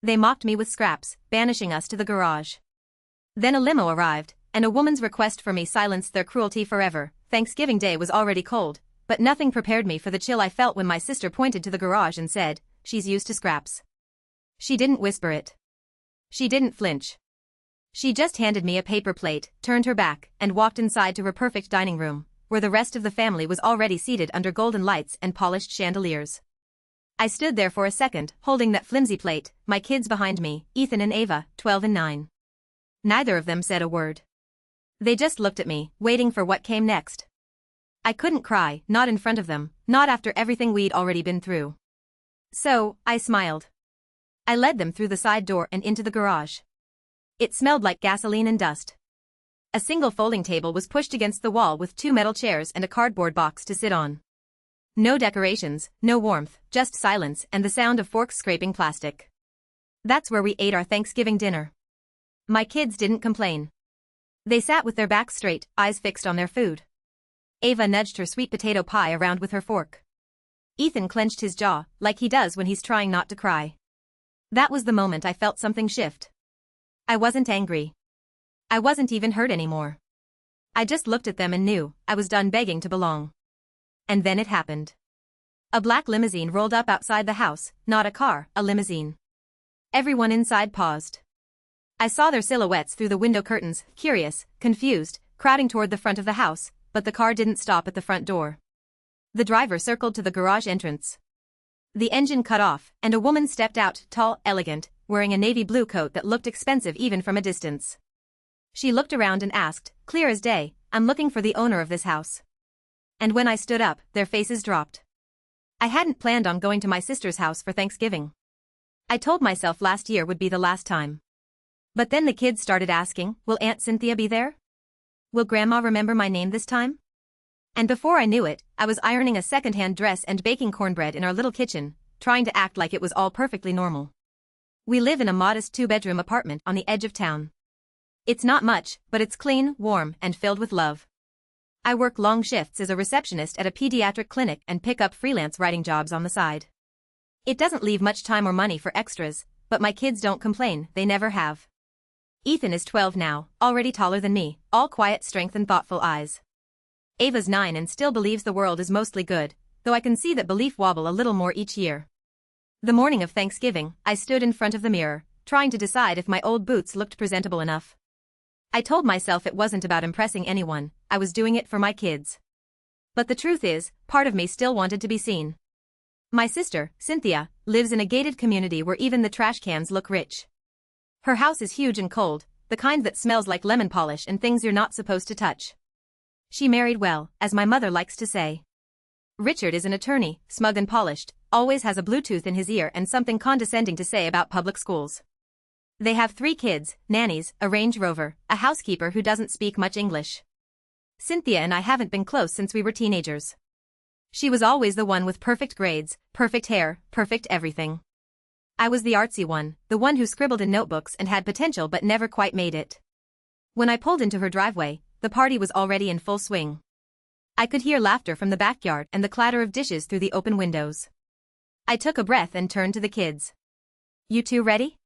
They mocked me with scraps, banishing us to the garage. Then a limo arrived, and a woman's request for me silenced their cruelty forever. Thanksgiving Day was already cold, but nothing prepared me for the chill I felt when my sister pointed to the garage and said, "She's used to scraps." She didn't whisper it. She didn't flinch. She just handed me a paper plate, turned her back, and walked inside to her perfect dining room, where the rest of the family was already seated under golden lights and polished chandeliers. I stood there for a second, holding that flimsy plate, my kids behind me, Ethan and Ava, 12 and 9. Neither of them said a word. They just looked at me, waiting for what came next. I couldn't cry, not in front of them, not after everything we'd already been through. So, I smiled. I led them through the side door and into the garage. It smelled like gasoline and dust. A single folding table was pushed against the wall with 2 metal chairs and a cardboard box to sit on. No decorations, no warmth, just silence and the sound of forks scraping plastic. That's where we ate our Thanksgiving dinner. My kids didn't complain. They sat with their backs straight, eyes fixed on their food. Ava nudged her sweet potato pie around with her fork. Ethan clenched his jaw, like he does when he's trying not to cry. That was the moment I felt something shift. I wasn't angry. I wasn't even hurt anymore. I just looked at them and knew I was done begging to belong. And then it happened. A black limousine rolled up outside the house, not a car, a limousine. Everyone inside paused. I saw their silhouettes through the window curtains, curious, confused, crowding toward the front of the house, but the car didn't stop at the front door. The driver circled to the garage entrance. The engine cut off, and a woman stepped out, tall, elegant, wearing a navy blue coat that looked expensive even from a distance. She looked around and asked, clear as day, "I'm looking for the owner of this house." And when I stood up, their faces dropped. I hadn't planned on going to my sister's house for Thanksgiving. I told myself last year would be the last time. But then the kids started asking, will Aunt Cynthia be there? Will Grandma remember my name this time? And before I knew it, I was ironing a second-hand dress and baking cornbread in our little kitchen, trying to act like it was all perfectly normal. We live in a modest 2-bedroom apartment on the edge of town. It's not much, but it's clean, warm, and filled with love. I work long shifts as a receptionist at a pediatric clinic and pick up freelance writing jobs on the side. It doesn't leave much time or money for extras, but my kids don't complain, they never have. Ethan is 12 now, already taller than me, all quiet strength and thoughtful eyes. Ava's 9 and still believes the world is mostly good, though I can see that belief wobble a little more each year. The morning of Thanksgiving, I stood in front of the mirror, trying to decide if my old boots looked presentable enough. I told myself it wasn't about impressing anyone, I was doing it for my kids. But the truth is, part of me still wanted to be seen. My sister, Cynthia, lives in a gated community where even the trash cans look rich. Her house is huge and cold, the kind that smells like lemon polish and things you're not supposed to touch. She married well, as my mother likes to say. Richard is an attorney, smug and polished, always has a Bluetooth in his ear and something condescending to say about public schools. They have 3 kids, nannies, a Range Rover, a housekeeper who doesn't speak much English. Cynthia and I haven't been close since we were teenagers. She was always the one with perfect grades, perfect hair, perfect everything. I was the artsy one, the one who scribbled in notebooks and had potential but never quite made it. When I pulled into her driveway, the party was already in full swing. I could hear laughter from the backyard and the clatter of dishes through the open windows. I took a breath and turned to the kids. You two ready?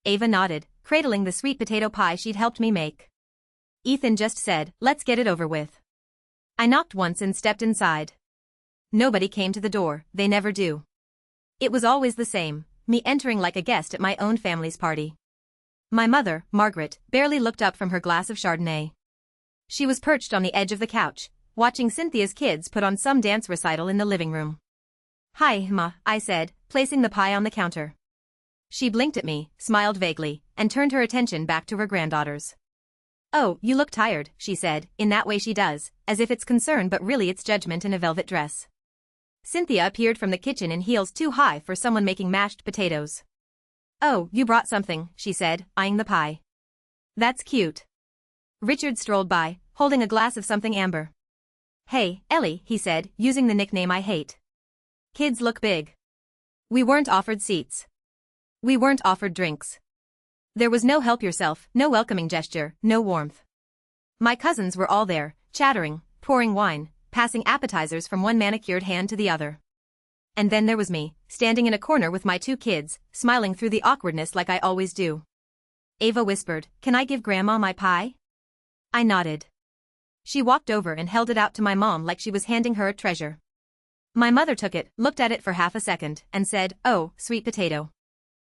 Ava nodded, cradling the sweet potato pie she'd helped me make. Ethan just said, let's get it over with. I knocked once and stepped inside. Nobody came to the door, they never do. It was always the same, me entering like a guest at my own family's party. My mother, Margaret, barely looked up from her glass of Chardonnay. She was perched on the edge of the couch, watching Cynthia's kids put on some dance recital in the living room. Hi, Ma, I said, placing the pie on the counter. She blinked at me, smiled vaguely, and turned her attention back to her granddaughters. Oh, you look tired, she said, in that way she does, as if it's concern but really it's judgment in a velvet dress. Cynthia appeared from the kitchen in heels too high for someone making mashed potatoes. Oh, you brought something, she said, eyeing the pie. That's cute. Richard strolled by, holding a glass of something amber. Hey, Ellie, he said, using the nickname I hate. Kids look big. We weren't offered seats. We weren't offered drinks. There was no help yourself, no welcoming gesture, no warmth. My cousins were all there, chattering, pouring wine, passing appetizers from one manicured hand to the other. And then there was me, standing in a corner with my two kids, smiling through the awkwardness like I always do. Ava whispered, "Can I give Grandma my pie?" I nodded. She walked over and held it out to my mom like she was handing her a treasure. My mother took it, looked at it for half a second, and said, "Oh, sweet potato.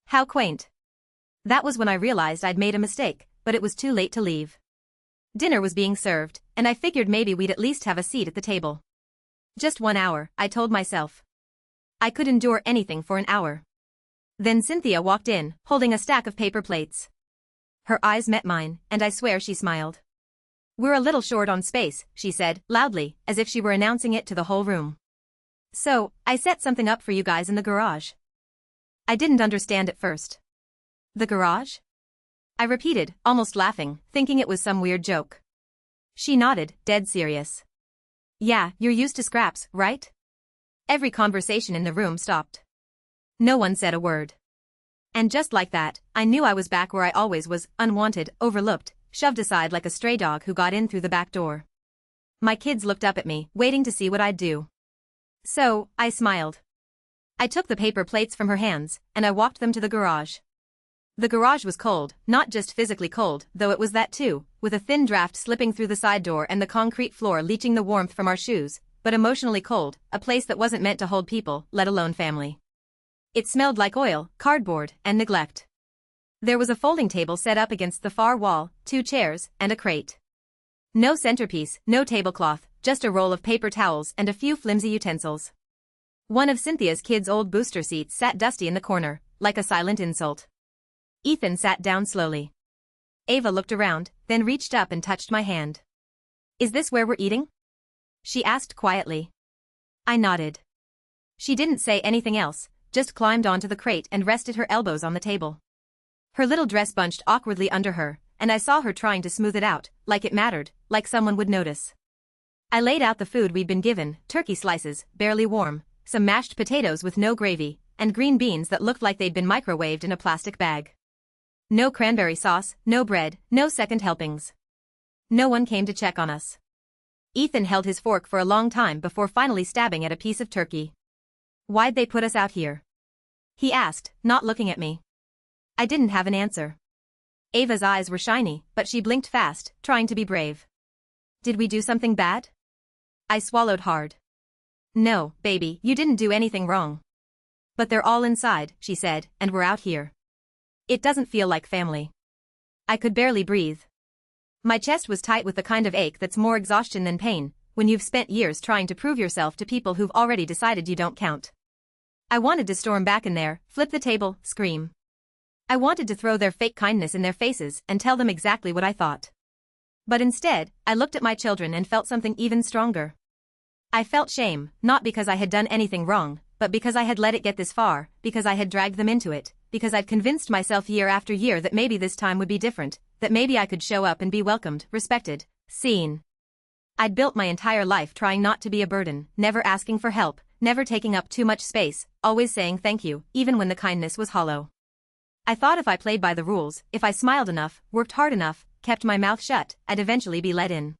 How quaint." That was when I realized I'd made a mistake, but it was too late to leave. Dinner was being served, and I figured maybe we'd at least have a seat at the table. Just 1 hour, I told myself. I could endure anything for an hour. Then Cynthia walked in, holding a stack of paper plates. Her eyes met mine, and I swear she smiled. "We're a little short on space," she said, loudly, as if she were announcing it to the whole room. "So, I set something up for you guys in the garage." I didn't understand at first. "The garage?" I repeated, almost laughing, thinking it was some weird joke. She nodded, dead serious. "Yeah, you're used to scraps, right?" Every conversation in the room stopped. No one said a word. And just like that, I knew I was back where I always was, unwanted, overlooked, shoved aside like a stray dog who got in through the back door. My kids looked up at me, waiting to see what I'd do. So, I smiled. I took the paper plates from her hands, and I walked them to the garage. The garage was cold, not just physically cold, though it was that too, with a thin draft slipping through the side door and the concrete floor leaching the warmth from our shoes, but emotionally cold, a place that wasn't meant to hold people, let alone family. It smelled like oil, cardboard, and neglect. There was a folding table set up against the far wall, 2 chairs, and a crate. No centerpiece, no tablecloth, just a roll of paper towels and a few flimsy utensils. One of Cynthia's kids' old booster seats sat dusty in the corner, like a silent insult. Ethan sat down slowly. Ava looked around, then reached up and touched my hand. "Is this where we're eating?" she asked quietly. I nodded. She didn't say anything else, just climbed onto the crate and rested her elbows on the table. Her little dress bunched awkwardly under her, and I saw her trying to smooth it out, like it mattered, like someone would notice. I laid out the food we'd been given, turkey slices, barely warm, some mashed potatoes with no gravy, and green beans that looked like they'd been microwaved in a plastic bag. No cranberry sauce, no bread, no second helpings. No one came to check on us. Ethan held his fork for a long time before finally stabbing at a piece of turkey. "Why'd they put us out here?" he asked, not looking at me. I didn't have an answer. Ava's eyes were shiny, but she blinked fast, trying to be brave. "Did we do something bad?" I swallowed hard. "No, baby, you didn't do anything wrong. But they're all inside," she said, "and we're out here. It doesn't feel like family." I could barely breathe. My chest was tight with the kind of ache that's more exhaustion than pain, when you've spent years trying to prove yourself to people who've already decided you don't count. I wanted to storm back in there, flip the table, scream. I wanted to throw their fake kindness in their faces and tell them exactly what I thought. But instead, I looked at my children and felt something even stronger. I felt shame, not because I had done anything wrong, but because I had let it get this far, because I had dragged them into it, because I'd convinced myself year after year that maybe this time would be different, that maybe I could show up and be welcomed, respected, seen. I'd built my entire life trying not to be a burden, never asking for help, never taking up too much space, always saying thank you, even when the kindness was hollow. I thought if I played by the rules, if I smiled enough, worked hard enough, kept my mouth shut, I'd eventually be let in.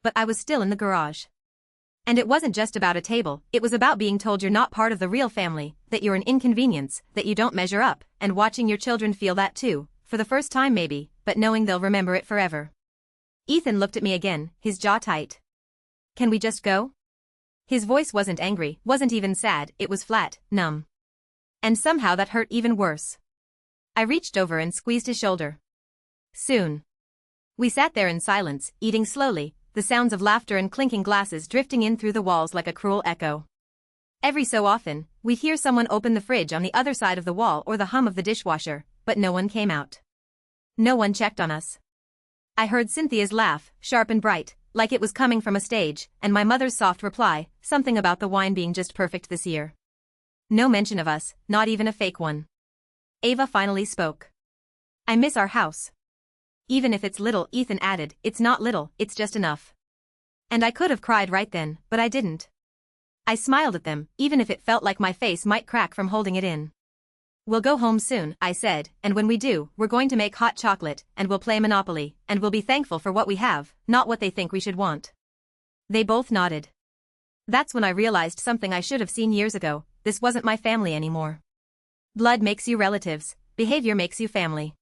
But I was still in the garage. And it wasn't just about a table, it was about being told you're not part of the real family, that you're an inconvenience, that you don't measure up, and watching your children feel that too, for the first time maybe, but knowing they'll remember it forever. Ethan looked at me again, his jaw tight. "Can we just go?" His voice wasn't angry, wasn't even sad, it was flat, numb. And somehow that hurt even worse. I reached over and squeezed his shoulder. "Soon." We sat there in silence, eating slowly, the sounds of laughter and clinking glasses drifting in through the walls like a cruel echo. Every so often, we'd hear someone open the fridge on the other side of the wall or the hum of the dishwasher, but no one came out. No one checked on us. I heard Cynthia's laugh, sharp and bright, like it was coming from a stage, and my mother's soft reply, something about the wine being just perfect this year. No mention of us, not even a fake one. Ava finally spoke. "I miss our house." "Even if it's little," Ethan added, "it's not little, it's just enough." And I could have cried right then, but I didn't. I smiled at them, even if it felt like my face might crack from holding it in. "We'll go home soon," I said, "and when we do, we're going to make hot chocolate, and we'll play Monopoly, and we'll be thankful for what we have, not what they think we should want." They both nodded. That's when I realized something I should have seen years ago. this wasn't my family anymore. Blood makes you relatives, behavior makes you family.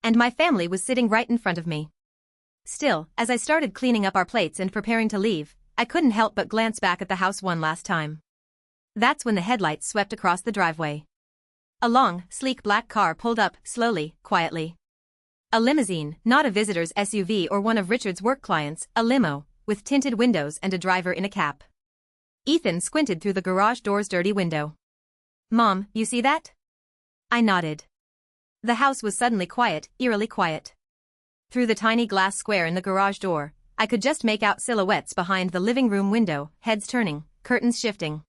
And my family was sitting right in front of me. Still, as I started cleaning up our plates and preparing to leave, I couldn't help but glance back at the house one last time. That's when the headlights swept across the driveway. A long, sleek black car pulled up, slowly, quietly. A limousine, not a visitor's SUV or one of Richard's work clients, a limo, with tinted windows and a driver in a cap. Ethan squinted through the garage door's dirty window. "Mom, you see that?" I nodded. The house was suddenly quiet, eerily quiet. Through the tiny glass square in the garage door, I could just make out silhouettes behind the living room window, heads turning, curtains shifting.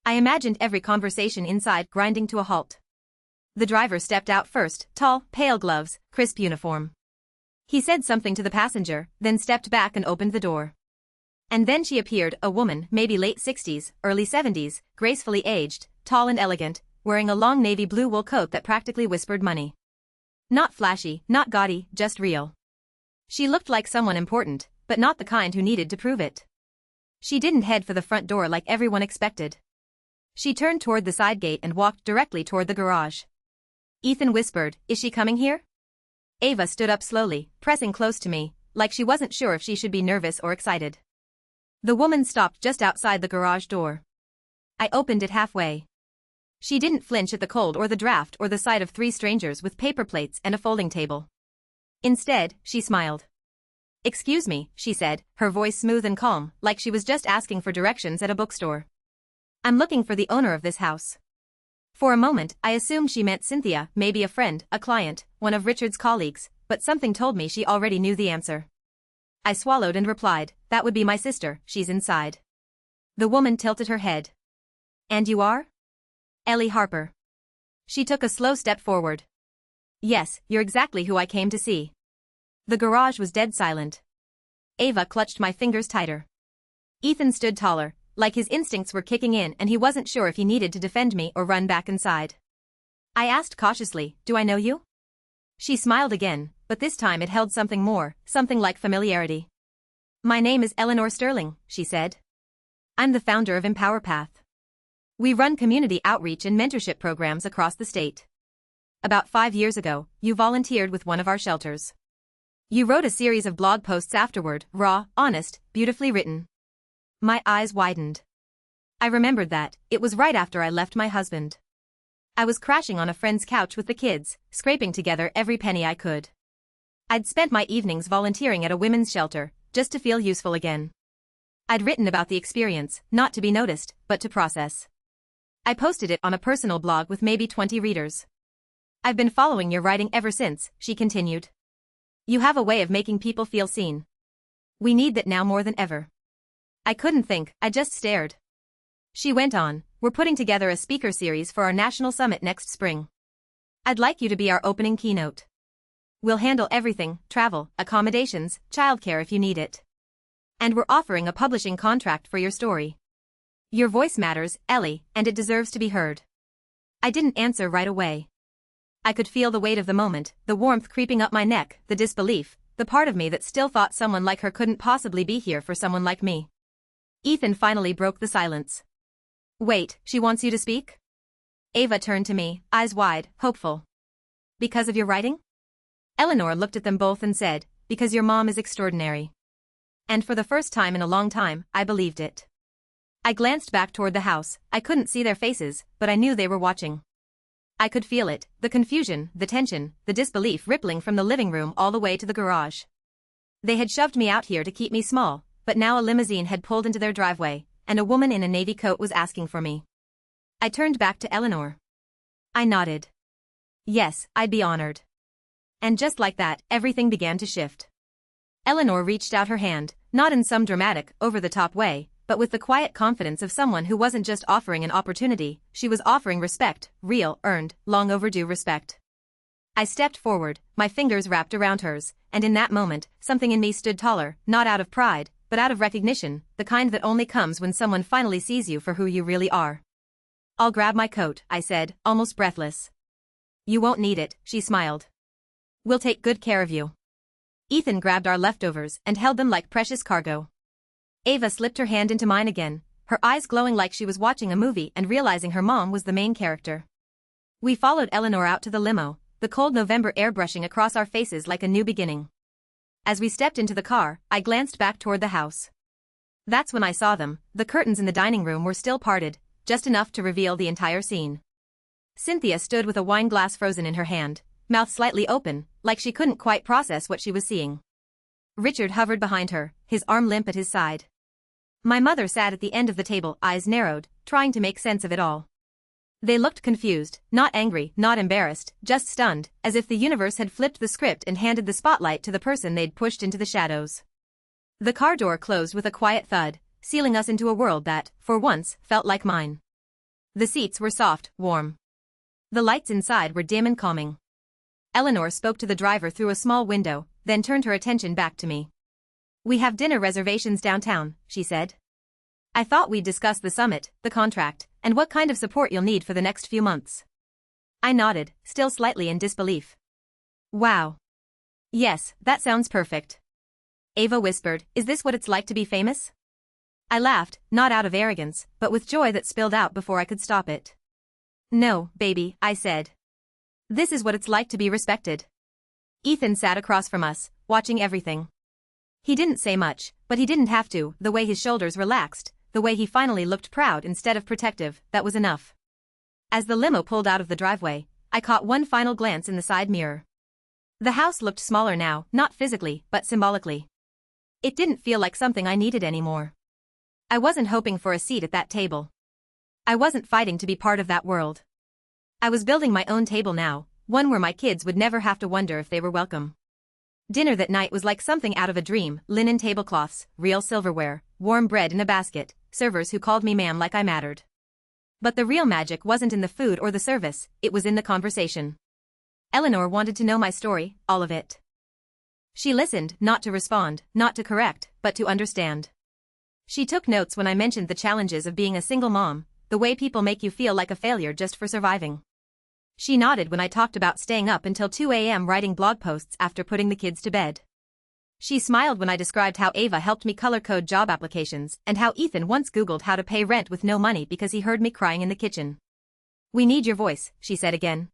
I imagined every conversation inside grinding to a halt. The driver stepped out first, tall, pale gloves, crisp uniform. He said something to the passenger, then stepped back and opened the door. And then she appeared, a woman, maybe late 60s, early 70s, gracefully aged, tall and elegant, wearing a long navy blue wool coat that practically whispered money. Not flashy, not gaudy, just real. She looked like someone important, but not the kind who needed to prove it. She didn't head for the front door like everyone expected. She turned toward the side gate and walked directly toward the garage. Ethan whispered, "Is she coming here?" Ava stood up slowly, pressing close to me, like she wasn't sure if she should be nervous or excited. The woman stopped just outside the garage door. I opened it halfway. She didn't flinch at the cold or the draft or the sight of three strangers with paper plates and a folding table. Instead, she smiled. "Excuse me," she said, her voice smooth and calm, like she was just asking for directions at a bookstore. "I'm looking for the owner of this house." For a moment, I assumed she meant Cynthia, maybe a friend, a client, one of Richard's colleagues, but something told me she already knew the answer. I swallowed and replied, "That would be my sister, she's inside." The woman tilted her head. "And you are?" "Ellie Harper." She took a slow step forward. "Yes, you're exactly who I came to see." The garage was dead silent. Ava clutched my fingers tighter. Ethan stood taller, like his instincts were kicking in and he wasn't sure if he needed to defend me or run back inside. I asked cautiously, "Do I know you?" She smiled again, but this time it held something more, something like familiarity. "My name is Eleanor Sterling," she said. "I'm the founder of EmpowerPath. We run community outreach and mentorship programs across the state. About 5 years ago, you volunteered with one of our shelters. You wrote a series of blog posts afterward, raw, honest, beautifully written." My eyes widened. I remembered that, it was right after I left my husband. I was crashing on a friend's couch with the kids, scraping together every penny I could. I'd spent my evenings volunteering at a women's shelter, just to feel useful again. I'd written about the experience, not to be noticed, but to process. I posted it on a personal blog with maybe 20 readers. "I've been following your writing ever since," she continued. "You have a way of making people feel seen. We need that now more than ever." I couldn't think, I just stared. She went on, "We're putting together a speaker series for our national summit next spring. I'd like you to be our opening keynote. We'll handle everything, travel, accommodations, childcare if you need it. And we're offering a publishing contract for your story. Your voice matters, Ellie, and it deserves to be heard." I didn't answer right away. I could feel the weight of the moment, the warmth creeping up my neck, the disbelief, the part of me that still thought someone like her couldn't possibly be here for someone like me. Ethan finally broke the silence. "Wait, she wants you to speak?" Ava turned to me, eyes wide, hopeful. "Because of your writing?" Eleanor looked at them both and said, "Because your mom is extraordinary." And for the first time in a long time, I believed it. I glanced back toward the house. I couldn't see their faces, but I knew they were watching. I could feel it, the confusion, the tension, the disbelief rippling from the living room all the way to the garage. They had shoved me out here to keep me small, but now a limousine had pulled into their driveway, and a woman in a navy coat was asking for me. I turned back to Eleanor. I nodded. Yes, I'd be honored. And just like that, everything began to shift. Eleanor reached out her hand, not in some dramatic, over-the-top way, but with the quiet confidence of someone who wasn't just offering an opportunity, she was offering respect, real, earned, long overdue respect. I stepped forward, my fingers wrapped around hers, and in that moment, something in me stood taller, not out of pride, but out of recognition, the kind that only comes when someone finally sees you for who you really are. "I'll grab my coat," I said, almost breathless. "You won't need it," she smiled. "We'll take good care of you." Ethan grabbed our leftovers and held them like precious cargo. Ava slipped her hand into mine again, her eyes glowing like she was watching a movie and realizing her mom was the main character. We followed Eleanor out to the limo, the cold November air brushing across our faces like a new beginning. As we stepped into the car, I glanced back toward the house. That's when I saw them. The curtains in the dining room were still parted, just enough to reveal the entire scene. Cynthia stood with a wine glass frozen in her hand, mouth slightly open, like she couldn't quite process what she was seeing. Richard hovered behind her, his arm limp at his side. My mother sat at the end of the table, eyes narrowed, trying to make sense of it all. They looked confused, not angry, not embarrassed, just stunned, as if the universe had flipped the script and handed the spotlight to the person they'd pushed into the shadows. The car door closed with a quiet thud, sealing us into a world that, for once, felt like mine. The seats were soft, warm. The lights inside were dim and calming. Eleanor spoke to the driver through a small window, then turned her attention back to me. "We have dinner reservations downtown," she said. "I thought we'd discuss the summit, the contract, and what kind of support you'll need for the next few months." I nodded, still slightly in disbelief. "Wow. Yes, that sounds perfect." Ava whispered, "Is this what it's like to be famous?" I laughed, not out of arrogance, but with joy that spilled out before I could stop it. "No, baby," I said. "This is what it's like to be respected." Ethan sat across from us, watching everything. He didn't say much, but he didn't have to. The way his shoulders relaxed, the way he finally looked proud instead of protective, that was enough. As the limo pulled out of the driveway, I caught one final glance in the side mirror. The house looked smaller now, not physically, but symbolically. It didn't feel like something I needed anymore. I wasn't hoping for a seat at that table. I wasn't fighting to be part of that world. I was building my own table now, one where my kids would never have to wonder if they were welcome. Dinner that night was like something out of a dream: linen tablecloths, real silverware, warm bread in a basket, servers who called me ma'am like I mattered. But the real magic wasn't in the food or the service, it was in the conversation. Eleanor wanted to know my story, all of it. She listened, not to respond, not to correct, but to understand. She took notes when I mentioned the challenges of being a single mom, the way people make you feel like a failure just for surviving. She nodded when I talked about staying up until 2 a.m. writing blog posts after putting the kids to bed. She smiled when I described how Ava helped me color code job applications and how Ethan once Googled how to pay rent with no money because he heard me crying in the kitchen. "We need your voice," she said again.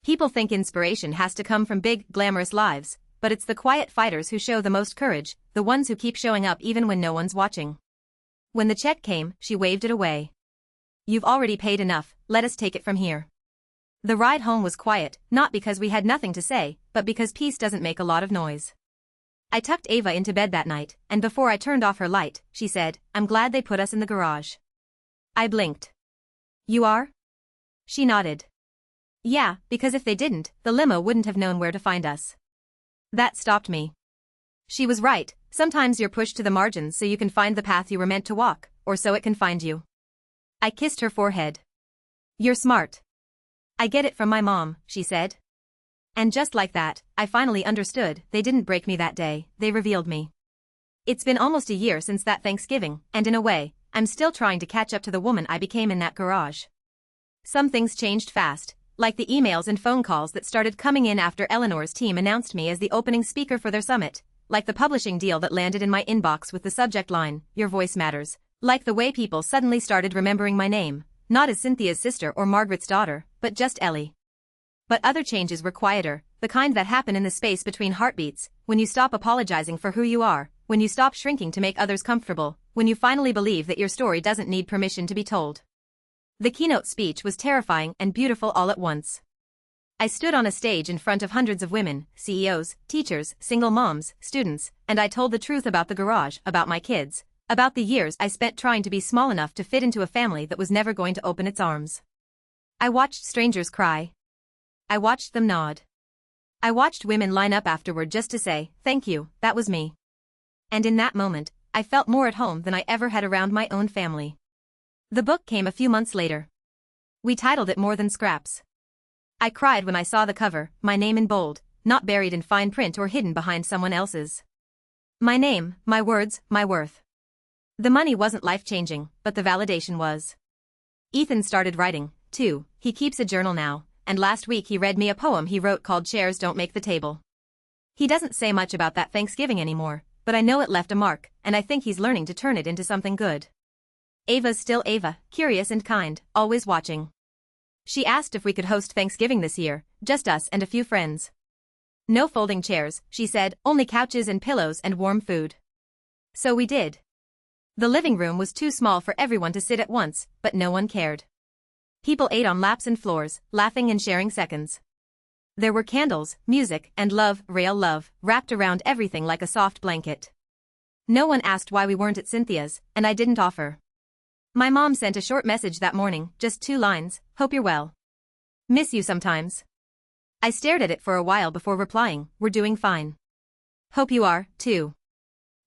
"People think inspiration has to come from big, glamorous lives, but it's the quiet fighters who show the most courage, the ones who keep showing up even when no one's watching." When the check came, she waved it away. "You've already paid enough, let us take it from here." The ride home was quiet, not because we had nothing to say, but because peace doesn't make a lot of noise. I tucked Ava into bed that night, and before I turned off her light, she said, "I'm glad they put us in the garage." I blinked. "You are?" She nodded. "Yeah, because if they didn't, the limo wouldn't have known where to find us." That stopped me. She was right, sometimes you're pushed to the margins so you can find the path you were meant to walk, or so it can find you. I kissed her forehead. "You're smart." "I get it from my mom," she said. And just like that, I finally understood. They didn't break me that day, they revealed me. It's been almost a year since that Thanksgiving, and in a way, I'm still trying to catch up to the woman I became in that garage. Some things changed fast, like the emails and phone calls that started coming in after Eleanor's team announced me as the opening speaker for their summit, like the publishing deal that landed in my inbox with the subject line, "Your voice matters," like the way people suddenly started remembering my name, not as Cynthia's sister or Margaret's daughter, but just Ellie. But other changes were quieter, the kind that happen in the space between heartbeats, when you stop apologizing for who you are, when you stop shrinking to make others comfortable, when you finally believe that your story doesn't need permission to be told. The keynote speech was terrifying and beautiful all at once. I stood on a stage in front of hundreds of women, CEOs, teachers, single moms, students, and I told the truth about the garage, about my kids, about the years I spent trying to be small enough to fit into a family that was never going to open its arms. I watched strangers cry. I watched them nod. I watched women line up afterward just to say, "Thank you, that was me." And in that moment, I felt more at home than I ever had around my own family. The book came a few months later. We titled it More Than Scraps. I cried when I saw the cover, my name in bold, not buried in fine print or hidden behind someone else's. My name, my words, my worth. The money wasn't life-changing, but the validation was. Ethan started writing, too. He keeps a journal now, and last week he read me a poem he wrote called "Chairs Don't Make the Table." He doesn't say much about that Thanksgiving anymore, but I know it left a mark, and I think he's learning to turn it into something good. Ava's still Ava, curious and kind, always watching. She asked if we could host Thanksgiving this year, just us and a few friends. No folding chairs, she said, only couches and pillows and warm food. So we did. The living room was too small for everyone to sit at once, but no one cared. People ate on laps and floors, laughing and sharing seconds. There were candles, music, and love, real love, wrapped around everything like a soft blanket. No one asked why we weren't at Cynthia's, and I didn't offer. My mom sent a short message that morning, just 2 lines, "Hope you're well. Miss you sometimes." I stared at it for a while before replying, "We're doing fine. Hope you are, too."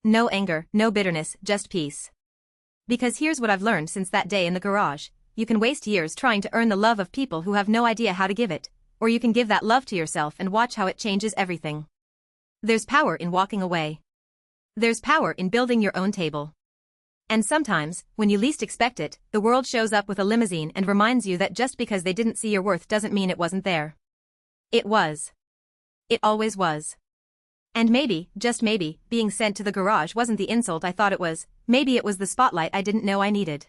No anger, no bitterness, just peace. Because here's what I've learned since that day in the garage: you can waste years trying to earn the love of people who have no idea how to give it, or you can give that love to yourself and watch how it changes everything. There's power in walking away. There's power in building your own table. And sometimes, when you least expect it, the world shows up with a limousine and reminds you that just because they didn't see your worth doesn't mean it wasn't there. It was. It always was. And maybe, just maybe, being sent to the garage wasn't the insult I thought it was, maybe it was the spotlight I didn't know I needed.